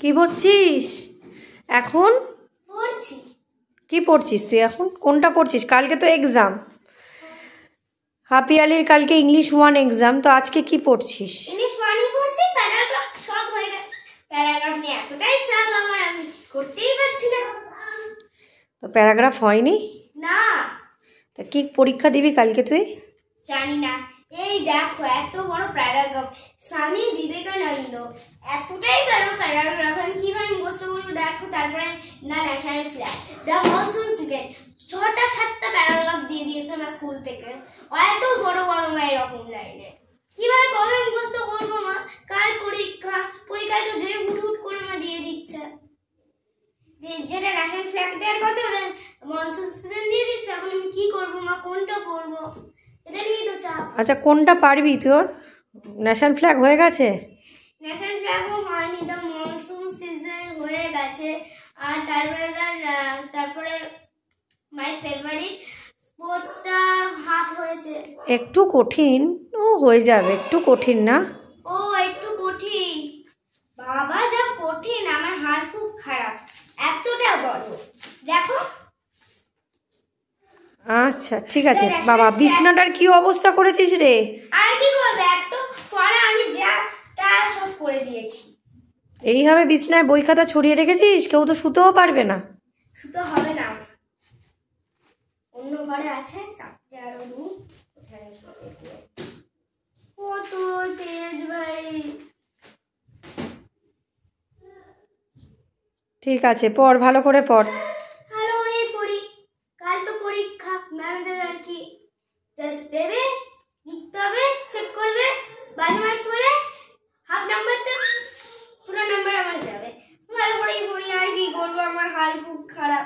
কি পড়ছিস এখন? পড়ছি। কি পড়ছিস তুই এখন? কোনটা পড়ছিস? কালকে তো এক্সাম, হাফ ইয়ারলির কালকে ইংলিশ 1 এক্সাম, তো আজকে কি পড়ছিস? ইংলিশ 1ই পড়ছি, প্যারাগ্রাফ সব হয়ে গেছে। প্যারাগ্রাফ নিয়ে এতটাই চাপ আমার, আমি করতেই পারছি না। তো প্যারাগ্রাফ হয়নি না। তা কি পরীক্ষা দিবি কালকে তুই? জানি না। এই দেখো এত বড় প্যারাগ্রাফ, স্বামী বিবেকানন্দ, এতটাই বড় প্যারাগ্রাফ, আমি কিভাবে মুখস্থ করবো দেখো। তারপরে না national flag, the monsoon season, 6টা 7টা প্যারাগ্রাফ দিয়ে দিয়েছে না স্কুল থেকে, এত বড় বড় মা এরকম লাইনে। কিভাবে কবে মুখস্থ করবো মা? কাল পরীক্ষা, পরীক্ষায় তো যে হুট করে মা দিয়ে দিচ্ছে, যেটা ন্যাশনাল ফ্ল্যাগ দেওয়ার কথা ওটা মনসুন সিজন দিয়ে দিচ্ছে। এখন আমি কি করবো মা? কোনটা পড়বো? এটা নিয়েই তো চাপ। আচ্ছা কোনটা পারবি তোর? ন্যাশনাল ফ্ল্যাগ হয়ে গেছে? ন্যাশনাল ফ্ল্যাগও হয়নি, দ্য মনসুন সিজন হয়ে গেছে। আর তারপরে মাই ফেভারিট স্পোর্টসটা হাফ হয়েছে। একটু কঠিন, ও হয়ে যাবে, একটু কঠিন না? ও একটু কঠিন, বাবা যা কঠিন, আমার হাত খুব খারাপ, এতটা বড় দেখো। আচ্ছা ঠিক আছে বাবা, বিছনাটার কি অবস্থা করেছিস রে? আর কি করবে, এত পড়া আমি যা তা সব করে দিয়েছি। এইভাবে বিছনায় বই খাতা ছড়িয়ে রেখেছিস, কেউ তো শুতেও পারবে না। শুতে হবে না, অন্য ঘরে আছে 4টে আরো রুম, ওখানে শুতে দিয়ে। কত তেজ ভাই। ঠিক আছে পড়, ভালো করে পড়। ভালো করেই পড়ি, কাল তো পরীক্ষা, ম্যামদের আর কি টেস্ট দেবে, লিখতে হবে, চেক করবে, বাজে মার্কস করে হাফ নাম্বার দেবে, পুরো নাম্বার আমার যাবে। ভালো করেই পড়ি, আর কি করবো, আমার হাল খুব খারাপ।